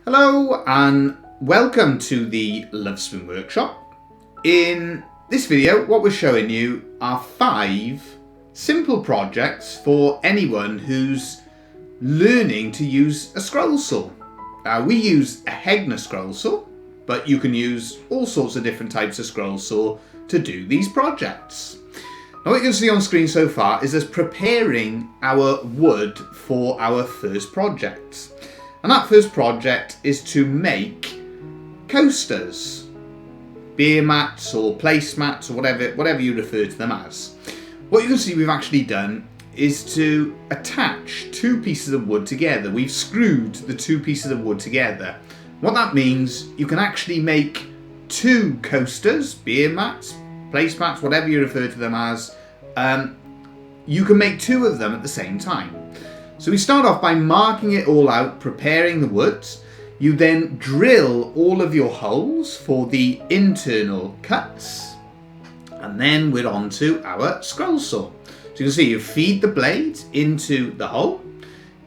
Hello and welcome to the Love Spoon Workshop. In this video, what we're showing you are 5 simple projects for anyone who's learning to use a scroll saw. We use a Hegner scroll saw, but you can use all sorts of different types of scroll saw to do these projects. Now what you can see on screen so far is us preparing our wood for our first project. And that first project is to make coasters, beer mats or placemats or whatever you refer to them as. What you can see we've actually done is to attach 2 pieces of wood together. We've screwed the 2 pieces of wood together. What that means, you can actually make 2 coasters, beer mats, placemats, whatever you refer to them as. You can make 2 of them at the same time. So we start off by marking it all out, preparing the wood. You then drill all of your holes for the internal cuts. And then we're on to our scroll saw. So you can see you feed the blade into the hole,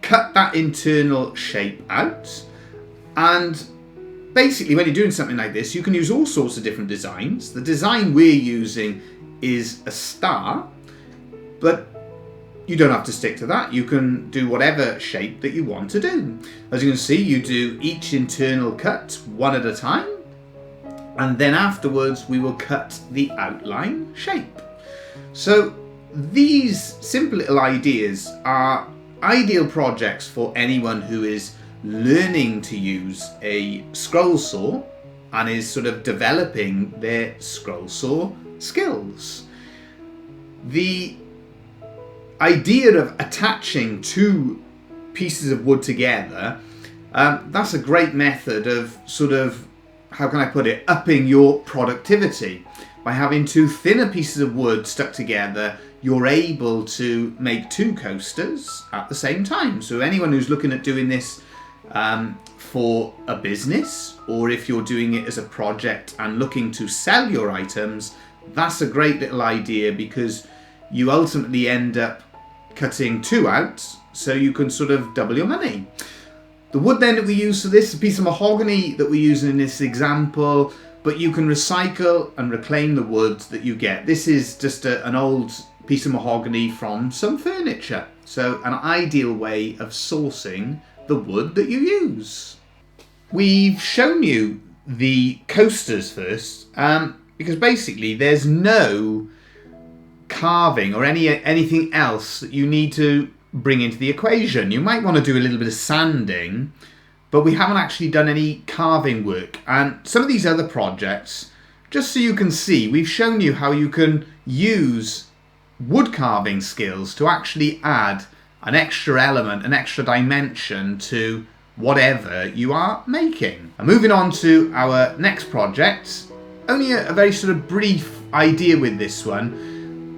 cut that internal shape out. And basically when you're doing something like this, you can use all sorts of different designs. The design we're using is a star, but you don't have to stick to that. You can do whatever shape that you want to do. As you can see, you do each internal cut one at a time, and then afterwards we will cut the outline shape. So these simple little ideas are ideal projects for anyone who is learning to use a scroll saw and is sort of developing their scroll saw skills. The idea of attaching 2 pieces of wood together, that's a great method of sort of, how can I put it, upping your productivity. By having 2 thinner pieces of wood stuck together, you're able to make 2 coasters at the same time. So anyone who's looking at doing this for a business, or if you're doing it as a project and looking to sell your items, that's a great little idea, because you ultimately end up cutting 2 out, so you can sort of double your money. The wood then that we use for this is a piece of mahogany that we're using in this example, but you can recycle and reclaim the wood that you get. This is just an old piece of mahogany from some furniture, so an ideal way of sourcing the wood that you use. We've shown you the coasters first, because basically there's no carving or anything else that you need to bring into the equation. You might want to do a little bit of sanding, but we haven't actually done any carving work. And some of these other projects, just so you can see, we've shown you how you can use wood carving skills to actually add an extra element, an extra dimension to whatever you are making. And moving on to our next project, only a very sort of brief idea with this one.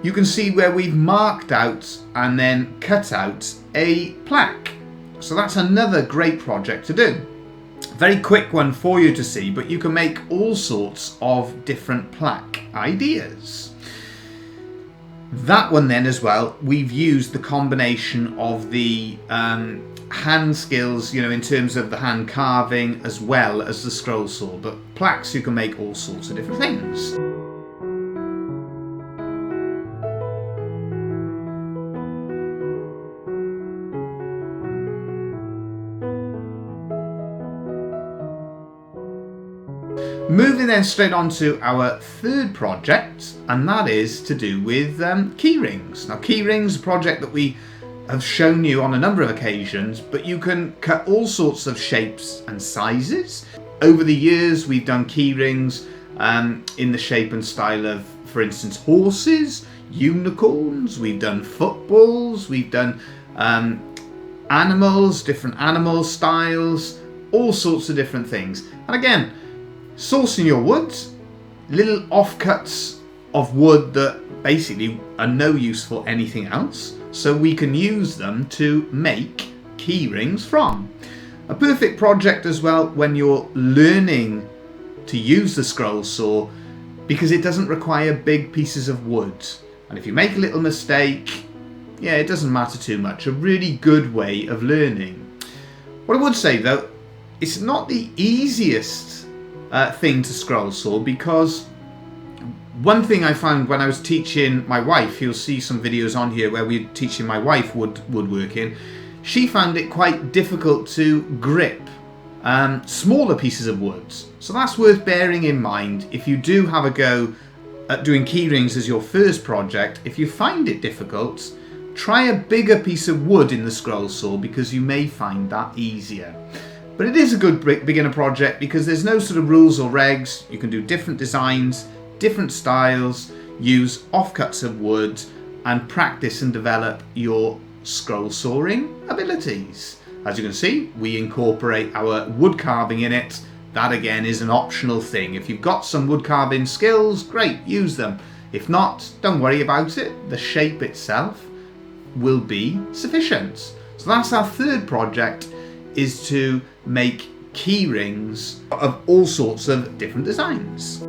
You can see where we've marked out and then cut out a plaque. So that's another great project to do. Very quick one for you to see, but you can make all sorts of different plaque ideas. That one then as well, we've used the combination of the hand skills, in terms of the hand carving as well as the scroll saw. But plaques, you can make all sorts of different things. Moving then straight on to our third project, and that is to do with key rings. Now, key rings, a project that we have shown you on a number of occasions, but you can cut all sorts of shapes and sizes. Over the years, we've done key rings in the shape and style of, for instance, horses, unicorns. We've done footballs. We've done animals, different animal styles, all sorts of different things. And again, sourcing your wood, little offcuts of wood that basically are no use for anything else, so we can use them to make key rings from. A perfect project as well when you're learning to use the scroll saw, because it doesn't require big pieces of wood, and if you make a little mistake, it doesn't matter too much. A really good way of learning. What I would say though, It's not the easiest thing to scroll saw, because one thing I found when I was teaching my wife, you'll see some videos on here where we're teaching my wife woodworking, she found it quite difficult to grip smaller pieces of wood. So that's worth bearing in mind if you do have a go at doing key rings as your first project. If you find it difficult, try a bigger piece of wood in the scroll saw, because you may find that easier. But it is a good beginner project because there's no sort of rules or regs. You can do different designs, different styles, use offcuts of wood, and practice and develop your scroll sawing abilities. As you can see, we incorporate our wood carving in it. That again is an optional thing. If you've got some wood carving skills, great, use them. If not, don't worry about it. The shape itself will be sufficient. So that's our third project, is to make key rings of all sorts of different designs.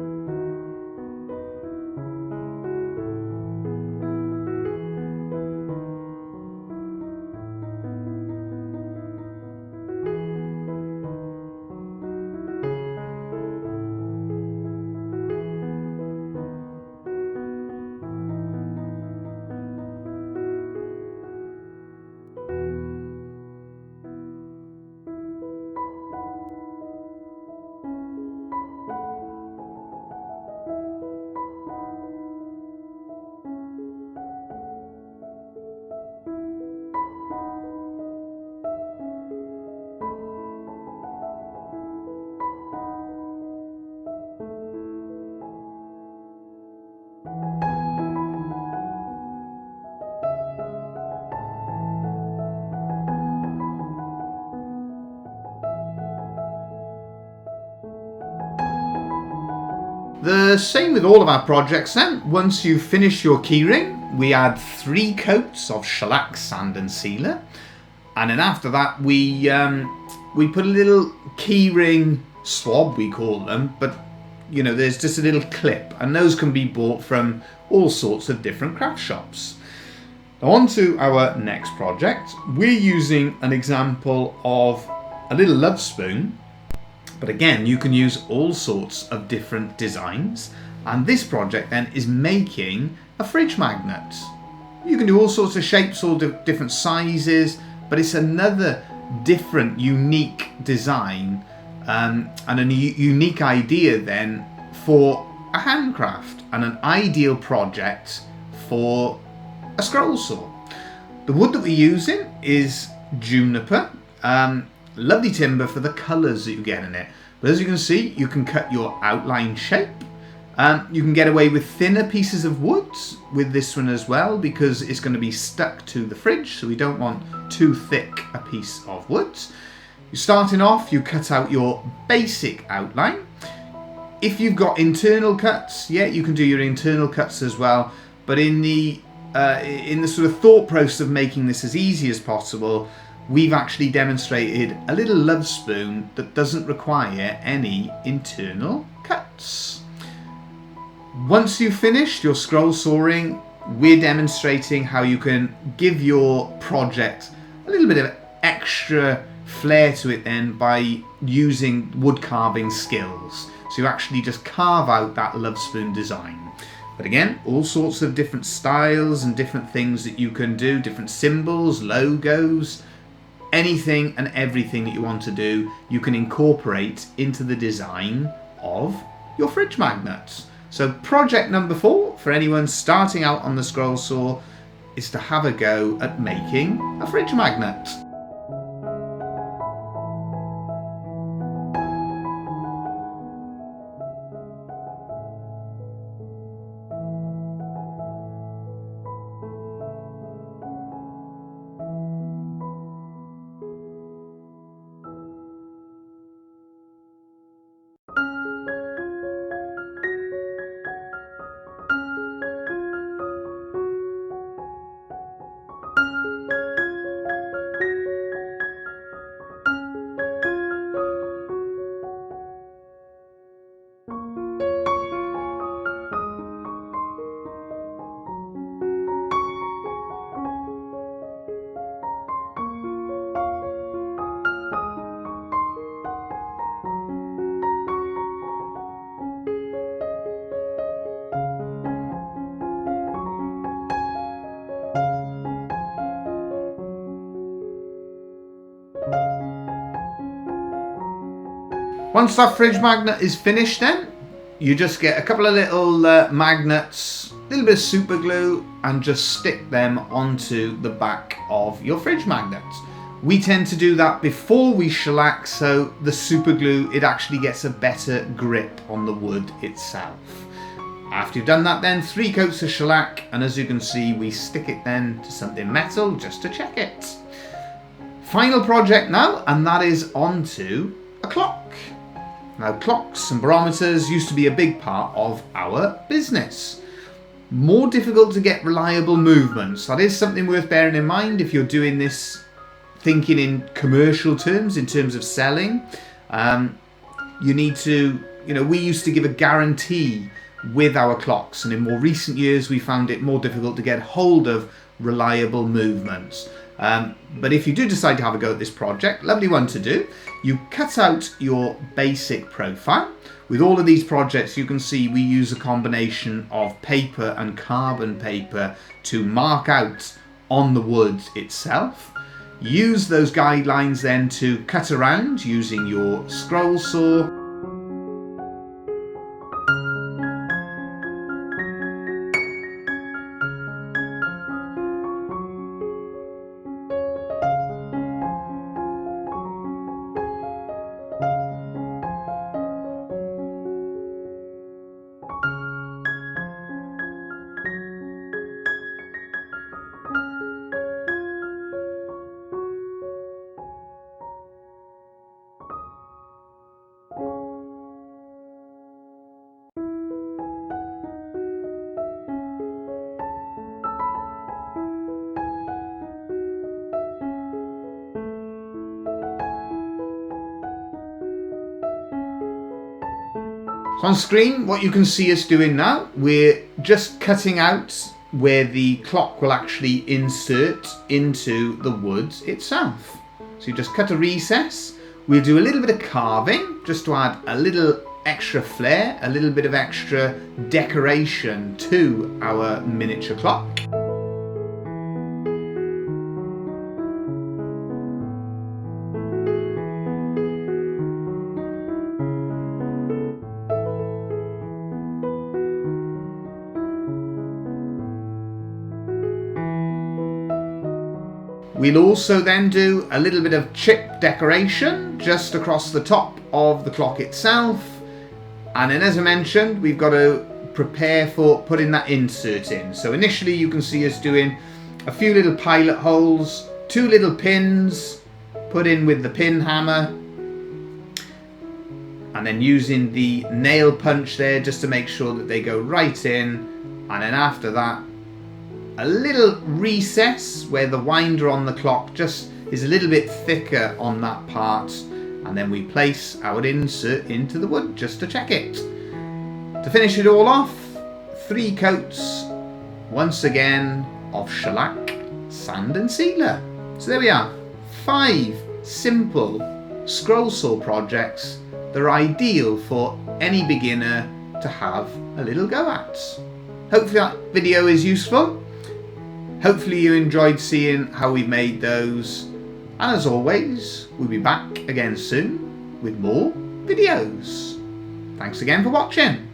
The same with all of our projects then. Once you've finished your keyring, we add 3 coats of shellac, sand and sealer. And then after that we put a little keyring swab, we call them, but you know, there's just a little clip, and those can be bought from all sorts of different craft shops. Now on to our next project. We're using an example of a little love spoon. But again, you can use all sorts of different designs, and this project then is making a fridge magnet. You can do all sorts of shapes, all different sizes, but it's another different, unique design and a unique idea then for a handcraft, and an ideal project for a scroll saw. The wood that we're using is juniper. Lovely timber for the colours that you get in it. But as you can see, you can cut your outline shape. You can get away with thinner pieces of wood with this one as well, because it's going to be stuck to the fridge, so we don't want too thick a piece of wood. You're starting off, you cut out your basic outline. If you've got internal cuts, yeah, you can do your internal cuts as well. But in the sort of thought process of making this as easy as possible, we've actually demonstrated a little love spoon that doesn't require any internal cuts. Once you've finished your scroll sawing, we're demonstrating how you can give your project a little bit of extra flair to it then by using wood carving skills. So you actually just carve out that love spoon design. But again, all sorts of different styles and different things that you can do, different symbols, logos, anything and everything that you want to do, you can incorporate into the design of your fridge magnets. So project number 4 for anyone starting out on the scroll saw is to have a go at making a fridge magnet. Once that fridge magnet is finished, then you just get a couple of little magnets, a little bit of super glue, and just stick them onto the back of your fridge magnet. We tend to do that before we shellac, so the super glue, it actually gets a better grip on the wood itself. After you've done that, then 3 coats of shellac, and as you can see, we stick it then to something metal just to check it. Final project now, and that is onto a clock. Now, clocks and barometers used to be a big part of our business. More difficult to get reliable movements. That is something worth bearing in mind if you're doing this thinking in commercial terms, in terms of selling. You need to, we used to give a guarantee with our clocks, and in more recent years we found it more difficult to get hold of reliable movements. But if you do decide to have a go at this project, lovely one to do. You cut out your basic profile. With all of these projects, you can see we use a combination of paper and carbon paper to mark out on the wood itself. Use those guidelines then to cut around using your scroll saw. So on screen, what you can see us doing now, we're just cutting out where the clock will actually insert into the wood itself. So you just cut a recess. We'll do a little bit of carving just to add a little extra flair, a little bit of extra decoration to our miniature clock. We'll also then do a little bit of chip decoration just across the top of the clock itself. And then, as I mentioned, we've got to prepare for putting that insert in. So initially you can see us doing a few little pilot holes, 2 little pins put in with the pin hammer, and then using the nail punch there just to make sure that they go right in. And then after that, a little recess where the winder on the clock just is a little bit thicker on that part, and then we place our insert into the wood just to check it. To finish it all off, 3 coats once again of shellac, sand and sealer. So there we are, 5 simple scroll saw projects that are ideal for any beginner to have a little go at. Hopefully that video is useful. Hopefully you enjoyed seeing how we made those. And as always, we'll be back again soon with more videos. Thanks again for watching.